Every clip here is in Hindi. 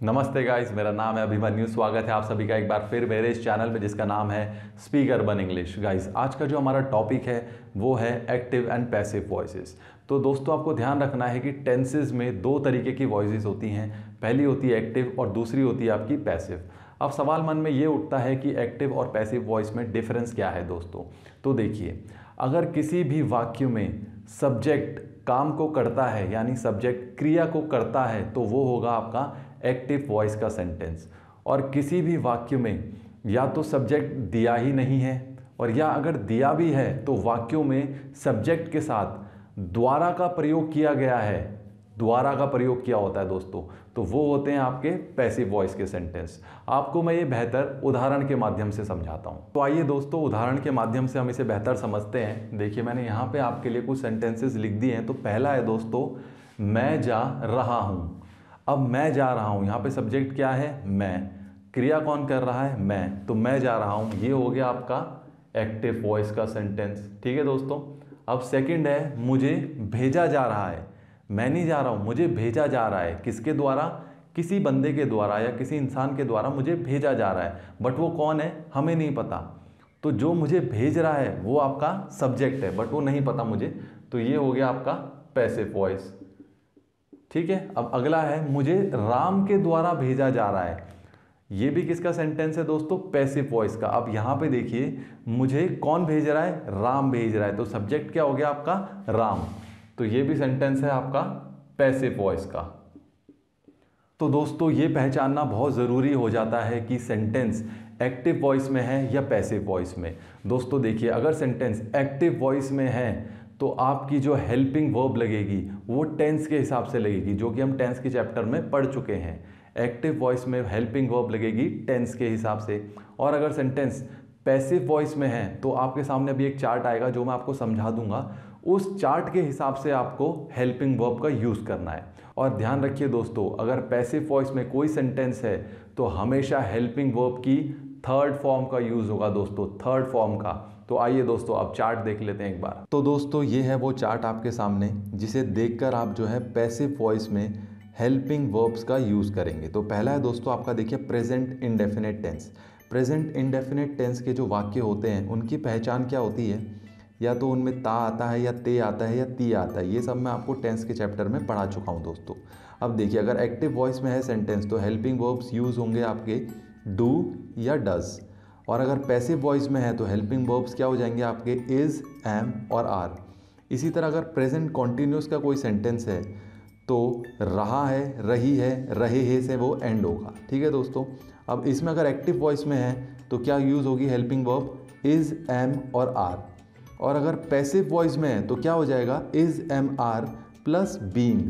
नमस्ते गाइस, मेरा नाम है अभिमन्यु। स्वागत है आप सभी का एक बार फिर मेरे इस चैनल में जिसका नाम है स्पीक अर्बन इंग्लिश। गाइस, आज का जो हमारा टॉपिक है वो है एक्टिव एंड पैसिव वॉइसेस। तो दोस्तों, आपको ध्यान रखना है कि टेंसेज में दो तरीके की वॉइसेस होती हैं। पहली होती है एक्टिव और दूसरी होती है आपकी पैसिव। अब सवाल मन में ये उठता है कि एक्टिव और पैसिव वॉइस में डिफरेंस क्या है दोस्तों। तो देखिए, अगर किसी भी वाक्य में सब्जेक्ट काम को करता है यानी सब्जेक्ट क्रिया को करता है तो वो होगा आपका एक्टिव वॉइस का सेंटेंस। और किसी भी वाक्य में या तो सब्जेक्ट दिया ही नहीं है और या अगर दिया भी है तो वाक्यों में सब्जेक्ट के साथ द्वारा का प्रयोग किया गया है, द्वारा का प्रयोग किया होता है दोस्तों, तो वो होते हैं आपके पैसिव वॉइस के सेंटेंस। आपको मैं ये बेहतर उदाहरण के माध्यम से समझाता हूँ। तो आइए दोस्तों, उदाहरण के माध्यम से हम इसे बेहतर समझते हैं। देखिए, मैंने यहाँ पे आपके लिए कुछ सेंटेंसेस लिख दिए हैं। तो पहला है दोस्तों, मैं जा रहा हूँ। अब मैं जा रहा हूँ, यहाँ पे सब्जेक्ट क्या है? मैं। क्रिया कौन कर रहा है? मैं। तो मैं जा रहा हूँ, ये हो गया आपका एक्टिव वॉइस का सेंटेंस। ठीक है दोस्तों। अब सेकंड है, मुझे भेजा जा रहा है। मैं नहीं जा रहा हूँ, मुझे भेजा जा रहा है। किसके द्वारा? किसी बंदे के द्वारा या किसी इंसान के द्वारा मुझे भेजा जा रहा है, बट वो कौन है हमें नहीं पता। तो जो मुझे भेज रहा है वो आपका सब्जेक्ट है, बट वो नहीं पता मुझे। तो ये हो गया आपका पैसिव वॉइस। ठीक है। अब अगला है, मुझे राम के द्वारा भेजा जा रहा है। ये भी किसका सेंटेंस है दोस्तों? पैसिव वॉइस का। अब यहां पे देखिए, मुझे कौन भेज रहा है? राम भेज रहा है। तो सब्जेक्ट क्या हो गया आपका? राम। तो ये भी सेंटेंस है आपका पैसिव वॉइस का। तो दोस्तों, ये पहचानना बहुत ज़रूरी हो जाता है कि सेंटेंस एक्टिव वॉइस में है या पैसिव वॉइस में। दोस्तों देखिए, अगर सेंटेंस एक्टिव वॉइस में है तो आपकी जो हेल्पिंग वर्ब लगेगी वो टेंस के हिसाब से लगेगी, जो कि हम टेंस के चैप्टर में पढ़ चुके हैं। एक्टिव वॉइस में हेल्पिंग वर्ब लगेगी टेंस के हिसाब से। और अगर सेंटेंस पैसिव वॉइस में है तो आपके सामने अभी एक चार्ट आएगा जो मैं आपको समझा दूंगा। उस चार्ट के हिसाब से आपको हेल्पिंग वर्ब का यूज़ करना है। और ध्यान रखिए दोस्तों, अगर पैसिव वॉइस में कोई सेंटेंस है तो हमेशा हेल्पिंग वर्ब की थर्ड फॉर्म का यूज़ होगा दोस्तों, थर्ड फॉर्म का। तो आइए दोस्तों, अब चार्ट देख लेते हैं एक बार। तो दोस्तों, ये है वो चार्ट आपके सामने जिसे देखकर आप जो है पैसिव वॉइस में हेल्पिंग वर्ब्स का यूज़ करेंगे। तो पहला है दोस्तों आपका, देखिए, present indefinite tense. Present indefinite tense के जो वाक्य होते हैं उनकी पहचान क्या होती है? या तो उनमें ता आता है या ते आता है या ती आता है। ये सब मैं आपको टेंस के चैप्टर में पढ़ा चुका हूँ दोस्तों। अब देखिए, अगर एक्टिव वॉइस में है सेंटेंस तो हेल्पिंग वर्ब्स यूज़ होंगे आपके डू या डज। और अगर पैसिव वॉइस में है तो हेल्पिंग वर्ब्स क्या हो जाएंगे आपके? इज़, एम और आर। इसी तरह अगर प्रेजेंट कॉन्टिन्यूस का कोई सेंटेंस है तो रहा है, रही है, रहे है से वो एंड होगा। ठीक है दोस्तों। अब इसमें अगर एक्टिव वॉइस में है तो क्या यूज़ होगी हेल्पिंग वर्ब? इज़, एम और आर। और अगर पैसिव वॉइस में है तो क्या हो जाएगा? Is, am, are plus being.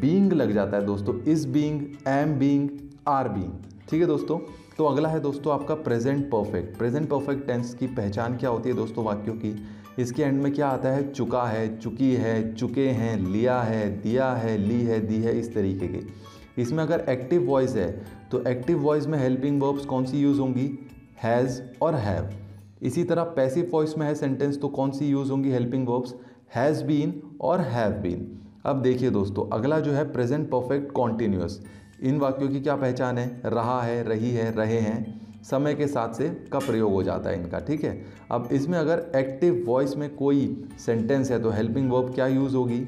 Being लग जाता है दोस्तों, is being, am being, are being. ठीक है दोस्तों। तो अगला है दोस्तों आपका present perfect. Present perfect tense की पहचान क्या होती है दोस्तों वाक्यों की? इसके एंड में क्या आता है? चुका है, चुकी है, चुके हैं, लिया है, दिया है, ली है, दी है, इस तरीके के। इसमें अगर एक्टिव वॉइस है तो एक्टिव वॉइस में हेल्पिंग वर्ब्स कौन सी यूज़ होंगी? हैज़ और हैव। इसी तरह पैसिव वॉइस में है सेंटेंस तो कौन सी यूज़ होंगी हेल्पिंग वर्ब्स? हैज़ बीन और हैव बीन। अब देखिए दोस्तों, अगला जो है प्रेजेंट परफेक्ट कॉन्टिन्यूअस। इन वाक्यों की क्या पहचान है? रहा है, रही है, रहे हैं, समय के साथ से का प्रयोग हो जाता है इनका। ठीक है। अब इसमें अगर एक्टिव वॉइस में कोई सेंटेंस है तो हेल्पिंग वर्ब क्या यूज़ होगी?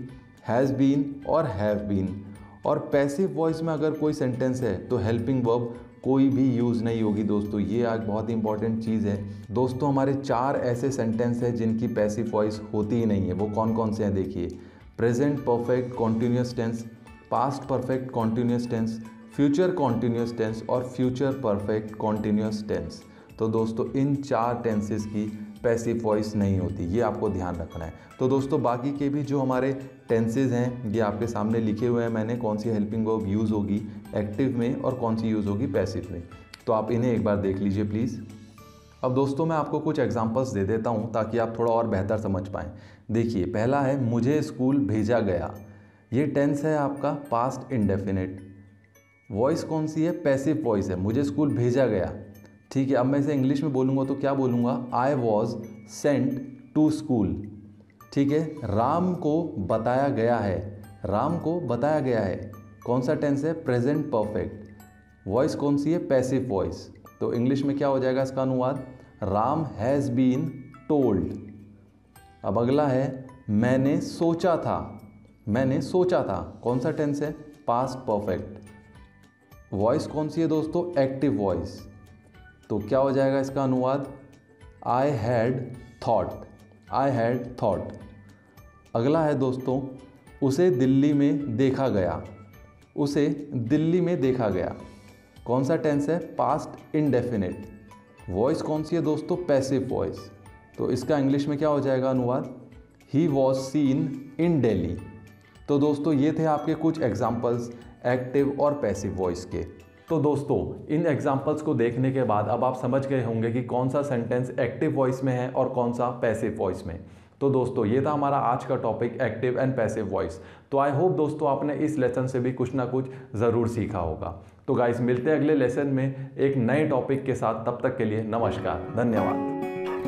हैज़ बीन और हैव बीन। और पैसिव वॉइस में अगर कोई सेंटेंस है तो हेल्पिंग वर्ब कोई भी यूज़ नहीं होगी दोस्तों। ये आज बहुत इंपॉर्टेंट चीज़ है दोस्तों। हमारे 4 ऐसे सेंटेंस हैं जिनकी पैसिव वॉइस होती ही नहीं है। वो कौन कौन से हैं देखिए? Present perfect continuous tense, past perfect continuous tense, future continuous tense और फ्यूचर परफेक्ट कॉन्टिन्यूअस टेंस। तो दोस्तों, इन 4 टेंसेस की पैसिव वॉइस नहीं होती, ये आपको ध्यान रखना है। तो दोस्तों, बाकी के भी जो हमारे टेंसेज हैं ये आपके सामने लिखे हुए हैं मैंने, कौन सी हेल्पिंग वर्ब यूज़ होगी एक्टिव में और कौन सी यूज़ होगी पैसिव में। तो आप इन्हें एक बार देख लीजिए प्लीज़। अब दोस्तों, मैं आपको कुछ एग्जांपल्स दे देता हूं ताकि आप थोड़ा और बेहतर समझ पाएँ। देखिए, पहला है, मुझे स्कूल भेजा गया। ये टेंस है आपका पास्ट इंडेफिनिट। वॉइस कौन सी है? पैसिव वॉइस है, मुझे स्कूल भेजा गया। ठीक है। अब मैं इसे इंग्लिश में बोलूँगा तो क्या बोलूँगा? I was sent to school. ठीक है। राम को बताया गया है, राम को बताया गया है। कौन सा टेंस है? Present perfect. वॉइस कौन सी है? Passive voice. तो इंग्लिश में क्या हो जाएगा इसका अनुवाद? Ram has been told. अब अगला है मैंने सोचा था। मैंने सोचा था, कौन सा टेंस है? Past perfect. वॉइस कौन सी है दोस्तों? Active voice. तो क्या हो जाएगा इसका अनुवाद? I had thought. I had thought. अगला है दोस्तों उसे दिल्ली में देखा गया। उसे दिल्ली में देखा गया, कौन सा टेंस है? Past indefinite. वॉइस कौन सी है दोस्तों? Passive voice. तो इसका इंग्लिश में क्या हो जाएगा अनुवाद? He was seen in Delhi. तो दोस्तों ये थे आपके कुछ एग्जाम्पल्स एक्टिव और पैसिव वॉइस के। तो दोस्तों इन एग्जाम्पल्स को देखने के बाद अब आप समझ गए होंगे कि कौन सा सेंटेंस एक्टिव वॉइस में है और कौन सा पैसिव वॉइस में। तो दोस्तों ये था हमारा आज का topic active and passive voice. तो आई होप दोस्तों आपने इस लेसन से भी कुछ ना कुछ ज़रूर सीखा होगा। तो गाइस मिलते हैं अगले लेसन में एक नए टॉपिक के साथ। तब तक के लिए नमस्कार, धन्यवाद।